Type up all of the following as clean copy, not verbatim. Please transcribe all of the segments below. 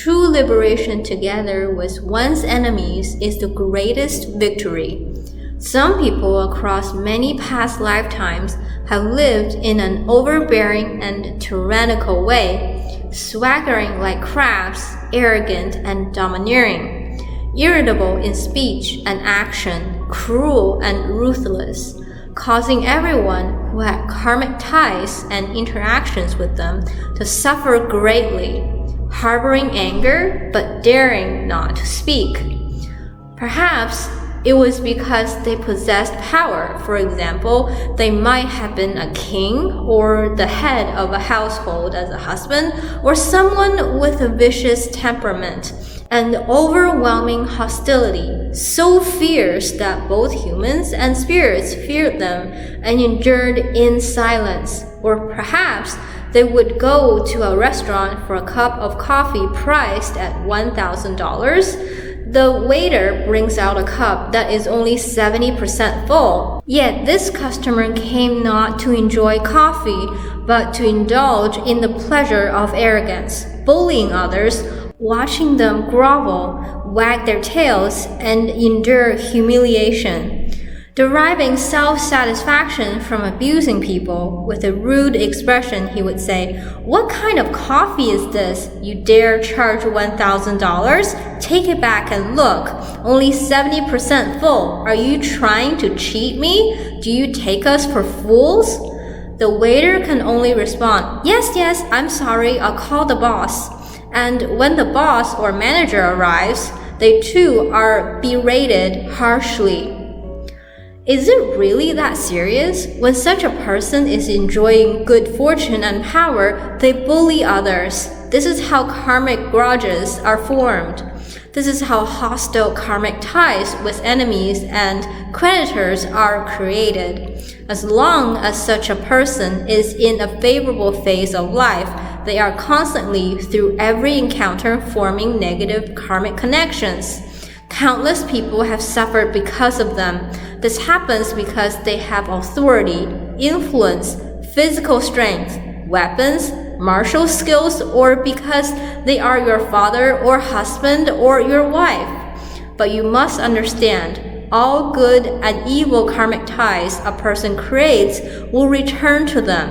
True liberation together with one's enemies is the greatest victory. Some people across many past lifetimes have lived in an overbearing and tyrannical way, swaggering like crabs, arrogant and domineering, irritable in speech and action, cruel and ruthless, causing everyone who had karmic ties and interactions with them to suffer greatly, harboring anger but daring not to speak. Perhaps it was because they possessed power. For example, they might have been a king or the head of a household as a husband, or someone with a vicious temperament and overwhelming hostility, so fierce that both humans and spirits feared them and endured in silence. Or perhaps they would go to a restaurant for a cup of coffee priced at $1,000. The waiter brings out a cup that is only 70% full. Yet this customer came not to enjoy coffee, but to indulge in the pleasure of arrogance, bullying others, watching them grovel, wag their tails, and endure humiliation. Deriving self-satisfaction from abusing people, with a rude expression he would say, "What kind of coffee is this? You dare charge $1,000? Take it back and look. Only 70% full. Are you trying to cheat me? Do you take us for fools?" The waiter can only respond, yes, I'm sorry, I'll call the boss." And when the boss or manager arrives, they too are berated harshly. Is it really that serious? When such a person is enjoying good fortune and power, they bully others. This is how karmic grudges are formed. This is how hostile karmic ties with enemies and creditors are created. As long as such a person is in a favorable phase of life, they are constantly, through every encounter, forming negative karmic connections. Countless people have suffered because of them. This happens because they have authority, influence, physical strength, weapons, martial skills, or because they are your father or husband or your wife. But you must understand, all good and evil karmic ties a person creates will return to them.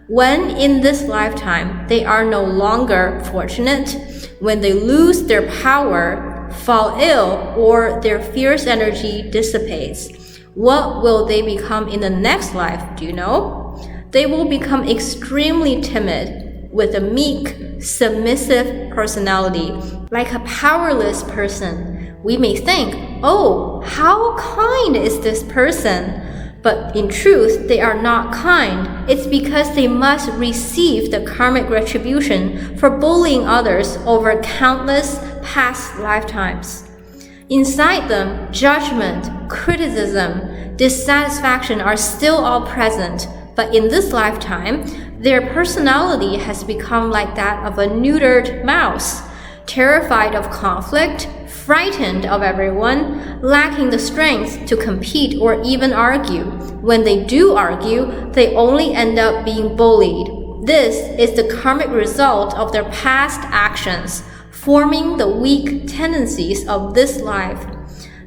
When in this lifetime they are no longer fortunate, when they lose their power, fall ill, or their fierce energy dissipates, what will they become in the next life, do you know? They will become extremely timid, with a meek, submissive personality, like a powerless person. We may think, oh, how kind is this person? But in truth, they are not kind. It's because they must receive the karmic retribution for bullying others over countless past lifetimes. Inside them, judgment, criticism, dissatisfaction are still all present, but in this lifetime, their personality has become like that of a neutered mouse, terrified of conflict, frightened of everyone, lacking the strength to compete or even argue. When they do argue, they only end up being bullied. This is the karmic result of their past actions, forming the weak tendencies of this life.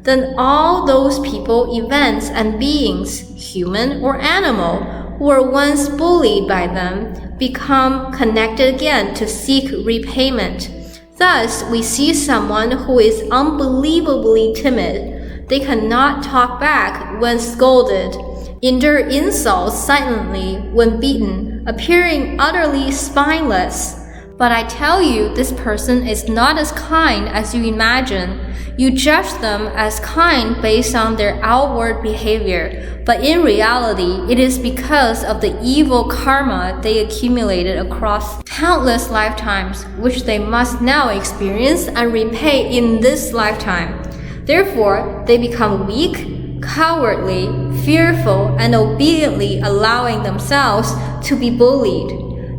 Then all those people, events, and beings, human or animal, who were once bullied by them, become connected again to seek repayment. Thus, we see someone who is unbelievably timid. They cannot talk back when scolded, endure insults silently when beaten, appearing utterly spineless. But I tell you, this person is not as kind as you imagine. You judge them as kind based on their outward behavior, but in reality, it is because of the evil karma they accumulated across countless lifetimes, which they must now experience and repay in this lifetime. Therefore, they become weak, cowardly, fearful, and obediently allowing themselves to be bullied.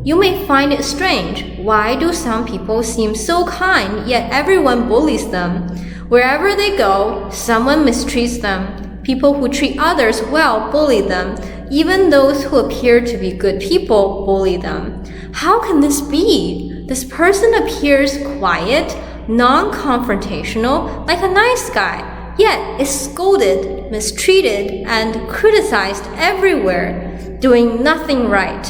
You may find it strange. Why do some people seem so kind, yet everyone bullies them? Wherever they go, someone mistreats them. People who treat others well bully them. Even those who appear to be good people bully them. How can this be? this person appears quiet, non-confrontational, like a nice guy, yet is scolded, mistreated, and criticized everywhere, doing nothing right.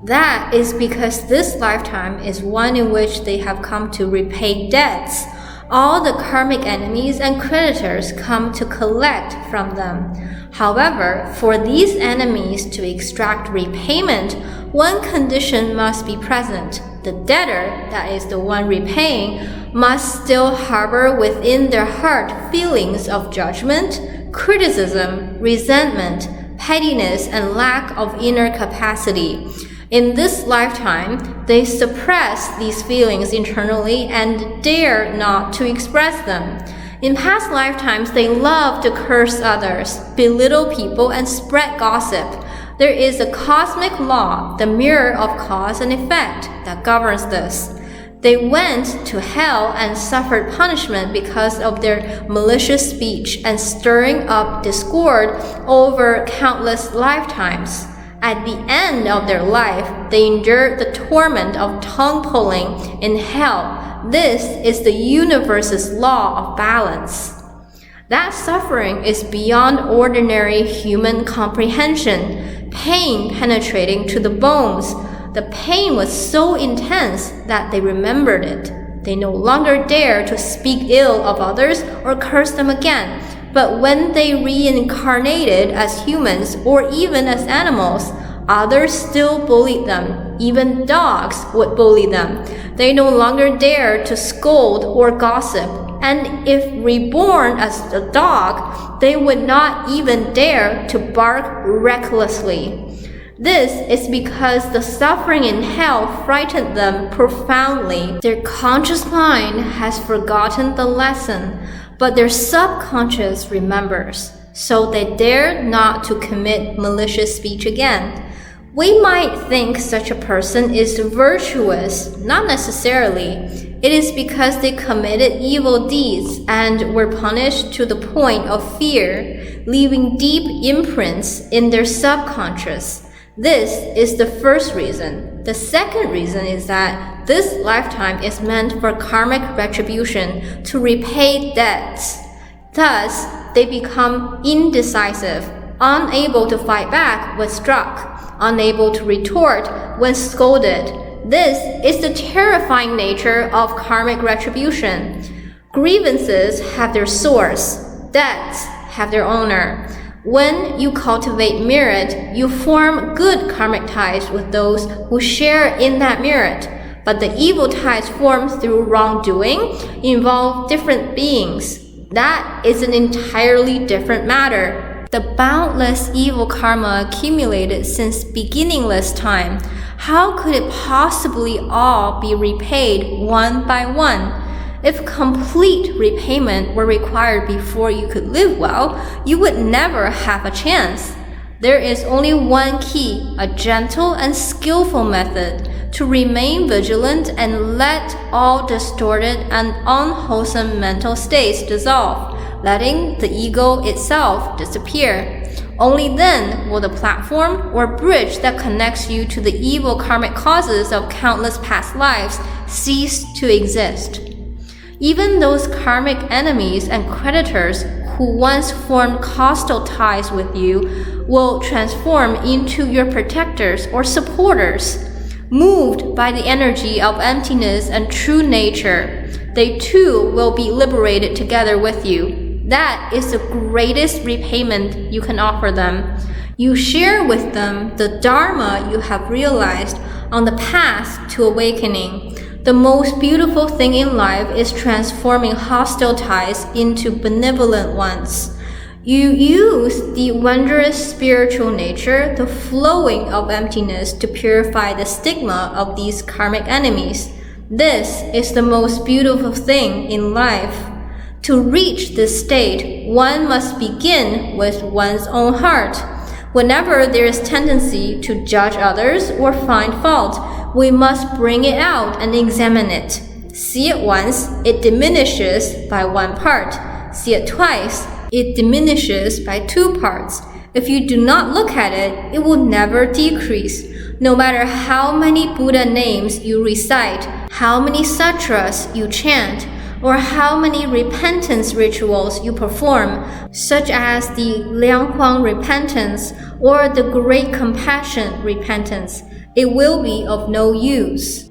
That is because this lifetime is one in which they have come to repay debts. All the karmic enemies and creditors come to collect from them. However, for these enemies to extract repayment, one condition must be present. The debtor, that is the one repaying, must still harbor within their heart feelings of judgment, criticism, resentment, pettiness, and lack of inner capacity. In this lifetime, they suppress these feelings internally and dare not to express them. In past lifetimes, they love to curse others, belittle people, and spread gossip. There is a cosmic law, the mirror of cause and effect, that governs this. They went to hell and suffered punishment because of their malicious speech and stirring up discord over countless lifetimes. At the end of their life, they endured the torment of tongue pulling in hell. This is the universe's law of balance. That suffering is beyond ordinary human comprehension, pain penetrating to the bones. The pain was so intense that they remembered it. They no longer dare to speak ill of others or curse them again. But when they reincarnated as humans or even as animals, others still bullied them. Even dogs would bully them. They no longer dare to scold or gossip. And if reborn as a dog, they would not even dare to bark recklessly. This is because the suffering in hell frightened them profoundly. Their conscious mind has forgotten the lesson, but their subconscious remembers, so they dare not to commit malicious speech again. We might think such a person is virtuous. Not necessarily. It is because they committed evil deeds and were punished to the point of fear, leaving deep imprints in their subconscious. This is the first reason. The second reason is that this lifetime is meant for karmic retribution, to repay debts. Thus, they become indecisive, unable to fight back when struck, unable to retort when scolded. This is the terrifying nature of karmic retribution. Grievances have their source, debts have their owner. When you cultivate merit, you form good karmic ties with those who share in that merit. But the evil ties formed through wrongdoing involve different beings. That is an entirely different matter. The boundless evil karma accumulated since beginningless time, how could it possibly all be repaid one by one? If complete repayment were required before you could live well, you would never have a chance. There is only one key, a gentle and skillful method to remain vigilant and let all distorted and unwholesome mental states dissolve, letting the ego itself disappear. Only then will the platform or bridge that connects you to the evil karmic causes of countless past lives cease to exist. Even those karmic enemies and creditors who once formed hostile ties with you will transform into your protectors or supporters. Moved by the energy of emptiness and true nature, they too will be liberated together with you. That is the greatest repayment you can offer them. You share with them the Dharma you have realized on the path to awakening. The most beautiful thing in life is transforming hostile ties into benevolent ones. You use the wondrous spiritual nature, the flowing of emptiness, to purify the stigma of these karmic enemies. This is the most beautiful thing in life. To reach this state, one must begin with one's own heart. Whenever there is tendency to judge others or find fault, we must bring it out and examine it. See it once, it diminishes by one part. See it twice, it diminishes by 2 parts. If you do not look at it, it will never decrease. No matter how many Buddha names you recite, how many sutras you chant, or how many repentance rituals you perform, such as the Lianghuang repentance or the Great Compassion repentance, it will be of no use.